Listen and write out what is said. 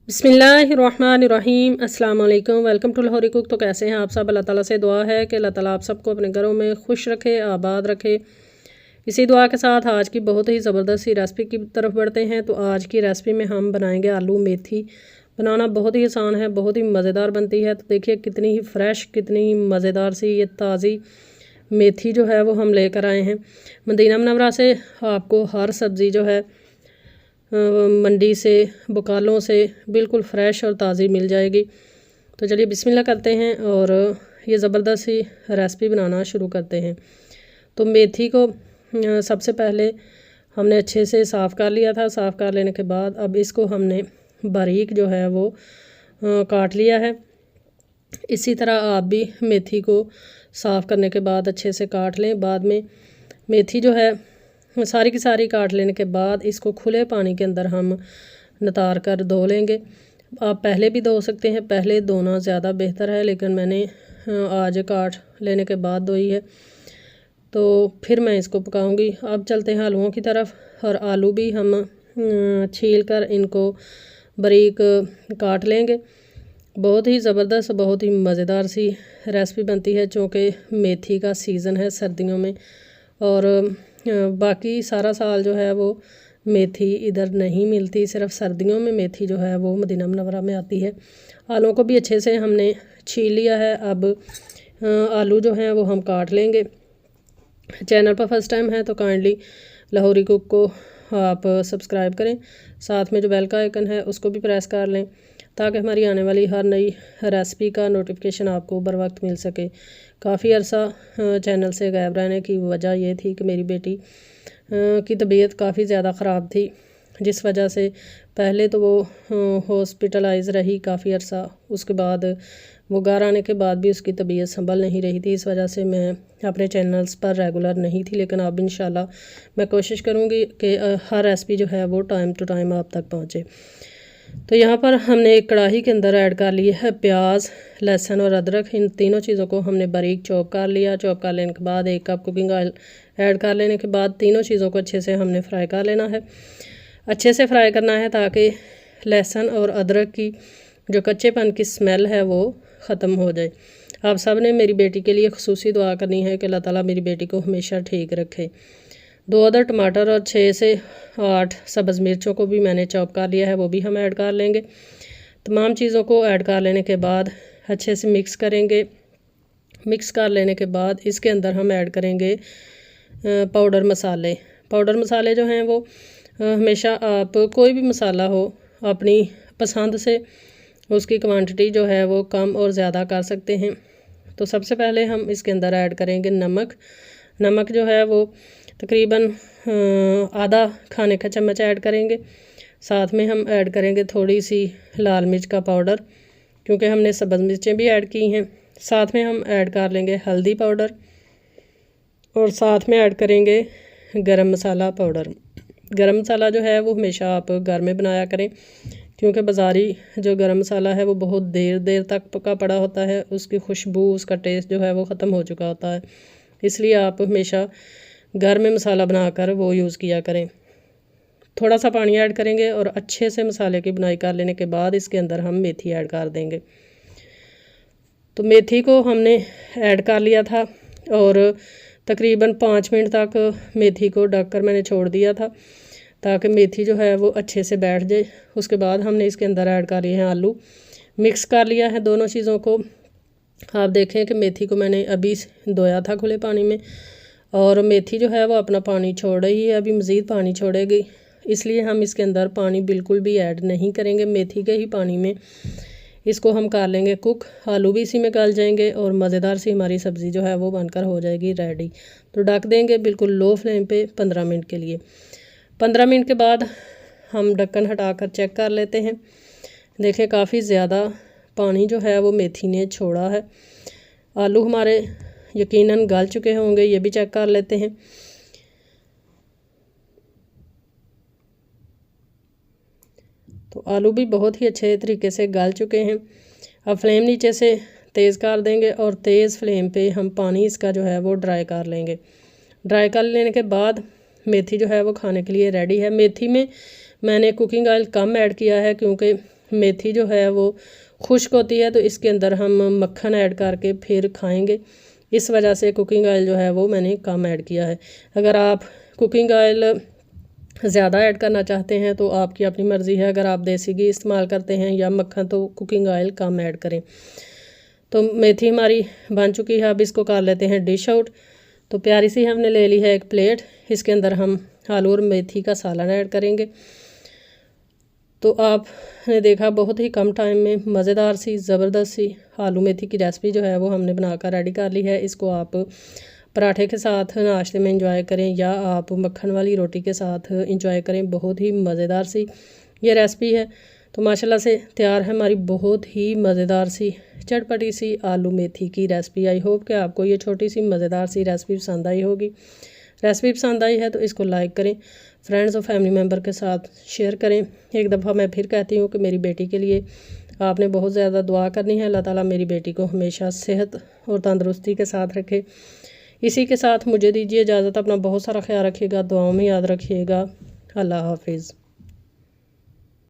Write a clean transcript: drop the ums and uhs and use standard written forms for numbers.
बिस्मिल्लाहिर्रहमानिर्रहीम अस्सलाम वालेकुम। Welcome to Lahori cook. तो कैसे हैं आप सब? अल्लाह ताला से दुआ है कि अल्लाह ताला आप सबको अपने घरों में खुश रखे, आबाद रखे। इसी दुआ के साथ आज की बहुत ही ज़बरदस्त सी रेसिपी की तरफ बढ़ते हैं। तो आज की रेसिपी में हम बनाएंगे आलू मेथी। बनाना बहुत ही आसान है, बहुत ही मज़ेदार बनती है। तो देखिए कितनी ही फ्रेश, कितनी ही मज़ेदार सी ये ताज़ी मेथी जो है वो हम लेकर आए हैं मदीना मुनव्वरा से। आपको हर सब्ज़ी जो है मंडी से, बकालों से बिल्कुल फ़्रेश और ताज़ी मिल जाएगी। तो चलिए बिस्मिल्लाह करते हैं और ये ज़बरदस्त सी रेसिपी बनाना शुरू करते हैं। तो मेथी को सबसे पहले हमने अच्छे से साफ़ कर लिया था। साफ़ कर लेने के बाद अब इसको हमने बारीक जो है वो काट लिया है। इसी तरह आप भी मेथी को साफ़ करने के बाद अच्छे से काट लें। बाद में मेथी जो है सारी की सारी काट लेने के बाद इसको खुले पानी के अंदर हम नितार कर धो लेंगे। आप पहले भी धो सकते हैं, पहले धोना ज़्यादा बेहतर है, लेकिन मैंने आज काट लेने के बाद धोई है। तो फिर मैं इसको पकाऊंगी। अब चलते हैं आलूओं की तरफ। और आलू भी हम छील कर इनको बारीक काट लेंगे। बहुत ही ज़बरदस्त, बहुत ही मज़ेदार सी रेसिपी बनती है, चूँकि मेथी का सीज़न है सर्दियों में। और बाकी सारा साल जो है वो मेथी इधर नहीं मिलती, सिर्फ सर्दियों में मेथी जो है वो मदीना मुनव्वरा में आती है। आलूओं को भी अच्छे से हमने छील लिया है। अब आलू जो हैं वो हम काट लेंगे। चैनल पर फर्स्ट टाइम है तो काइंडली लाहौरी कुक को आप सब्सक्राइब करें, साथ में जो बेल का आइकन है उसको भी प्रेस कर लें, ताकि हमारी आने वाली हर नई रेसिपी का नोटिफिकेशन आपको बर वक्त मिल सके। काफ़ी अर्सा चैनल से गायब रहने की वजह ये थी कि मेरी बेटी की तबीयत काफ़ी ज़्यादा ख़राब थी, जिस वजह से पहले तो वो हॉस्पिटलाइज़ रही काफ़ी अर्सा। उसके बाद वो घर आने के बाद भी उसकी तबीयत संभल नहीं रही थी। इस वजह से मैं अपने चैनल्स पर रेगुलर नहीं थी, लेकिन अब इंशाल्लाह मैं कोशिश करूँगी कि हर रेसिपी जो है वो टाइम टू टाइम आप तक पहुँचे। तो यहाँ पर हमने एक कढ़ाई के अंदर ऐड कर लिया है प्याज, लहसुन और अदरक। इन तीनों चीज़ों को हमने बारीक चॉप कर लिया। चॉप कर लेने के बाद 1 कप कुकिंग ऑयल ऐड कर लेने के बाद तीनों चीज़ों को अच्छे से हमने फ्राई कर लेना है। अच्छे से फ्राई करना है ताकि लहसुन और अदरक की जो कच्चेपन की स्मेल है वो ख़त्म हो जाए। आप सब ने मेरी बेटी के लिए खुसूसी दुआ करनी है कि अल्लाह ताला मेरी बेटी को हमेशा ठीक रखे। 2 अदर टमाटर और 6 से 8 सब्ज़ मिर्चों को भी मैंने चॉप कर लिया है, वो भी हम ऐड कर लेंगे। तमाम चीज़ों को ऐड कर लेने के बाद अच्छे से मिक्स करेंगे। मिक्स कर लेने के बाद इसके अंदर हम ऐड करेंगे पाउडर मसाले। पाउडर मसाले जो हैं वो हमेशा आप कोई भी मसाला हो अपनी पसंद से उसकी क्वांटिटी जो है वो कम और ज़्यादा कर सकते हैं। तो सबसे पहले हम इसके अंदर ऐड करेंगे नमक। नमक जो है वो तकरीबन आधा खाने का चम्मच ऐड करेंगे। साथ में हम ऐड करेंगे थोड़ी सी लाल मिर्च का पाउडर, क्योंकि हमने सब्ज़ मिर्चें भी ऐड की हैं। साथ में हम ऐड कर लेंगे हल्दी पाउडर और साथ में ऐड करेंगे गरम मसाला पाउडर। गरम मसाला जो है वो हमेशा आप घर में बनाया करें, क्योंकि बाज़ारी जो गरम मसाला है वो बहुत देर देर तक पका पड़ा होता है, उसकी खुशबू, उसका टेस्ट जो है वो ख़त्म हो चुका होता है। इसलिए आप हमेशा घर में मसाला बनाकर वो यूज़ किया करें। थोड़ा सा पानी ऐड करेंगे और अच्छे से मसाले की बुनाई कर लेने के बाद इसके अंदर हम मेथी ऐड कर देंगे। तो मेथी को हमने ऐड कर लिया था और तकरीबन 5 मिनट तक मेथी को ढककर मैंने छोड़ दिया था, ताकि मेथी जो है वो अच्छे से बैठ जाए। उसके बाद हमने इसके अंदर ऐड कर लिए हैं आलू। मिक्स कर लिया है दोनों चीज़ों को। आप देखें कि मेथी को मैंने अभी धोया था खुले पानी में, और मेथी जो है वो अपना पानी छोड़ रही है, अभी मज़ीद पानी छोड़ेगी। इसलिए हम इसके अंदर पानी बिल्कुल भी ऐड नहीं करेंगे, मेथी के ही पानी में इसको हम कर लेंगे कुक। आलू भी इसी में गल जाएंगे और मज़ेदार सी हमारी सब्ज़ी जो है वो बनकर हो जाएगी रेडी। तो ढक देंगे बिल्कुल लो फ्लेम पे 15 मिनट के लिए। 15 मिनट के बाद हम ढक्कन हटाकर चेक कर लेते हैं। देखें काफ़ी ज़्यादा पानी जो है वो मेथी ने छोड़ा है। आलू हमारे यकीनन गल चुके होंगे, ये भी चेक कर लेते हैं। तो आलू भी बहुत ही अच्छे तरीके से गल चुके हैं। अब फ्लेम नीचे से तेज़ कर देंगे और तेज़ फ्लेम पे हम पानी इसका जो है वो ड्राई कर लेंगे। ड्राई कर लेने के बाद मेथी जो है वो खाने के लिए रेडी है। मेथी में मैंने कुकिंग ऑयल कम ऐड किया है, क्योंकि मेथी जो है वो खुश्क होती है, तो इसके अंदर हम मक्खन ऐड करके फिर खाएंगे। इस वजह से कुकिंग ऑयल जो है वो मैंने कम ऐड किया है। अगर आप कुकिंग ऑयल ज़्यादा ऐड करना चाहते हैं तो आपकी अपनी मर्ज़ी है। अगर आप देसी घी इस्तेमाल करते हैं या मक्खन तो कुकिंग ऑयल कम ऐड करें। तो मेथी हमारी बन चुकी है, अब इसको कर लेते हैं डिश आउट। तो प्यारी सी हमने ले ली है एक प्लेट, इसके अंदर हम आलू और मेथी का सालन ऐड करेंगे। तो आपने देखा बहुत ही कम टाइम में मज़ेदार सी ज़बरदस्त सी आलू मेथी की रेसिपी जो है वो हमने बनाकर रेडी कर ली है। इसको आप पराठे के साथ नाश्ते में इंजॉय करें या आप मक्खन वाली रोटी के साथ इंजॉय करें। बहुत ही मज़ेदार सी ये रेसिपी है। तो माशाल्लाह से तैयार है हमारी बहुत ही मज़ेदार सी चटपटी सी आलू मेथी की रेसिपी। आई होप कि आपको ये छोटी सी मज़ेदार सी रेसिपी पसंद आई होगी। रेसिपी पसंद आई है तो इसको लाइक करें, फ्रेंड्स और फैमिली मेम्बर के साथ शेयर करें। एक दफ़ा मैं फिर कहती हूँ कि मेरी बेटी के लिए आपने बहुत ज़्यादा दुआ करनी है। अल्लाह ताला मेरी बेटी को हमेशा सेहत और तंदुरुस्ती के साथ रखे। इसी के साथ मुझे दीजिए इजाज़त। अपना बहुत सारा ख्याल रखिएगा, दुआओं में याद रखिएगा। अल्लाह हाफिज़।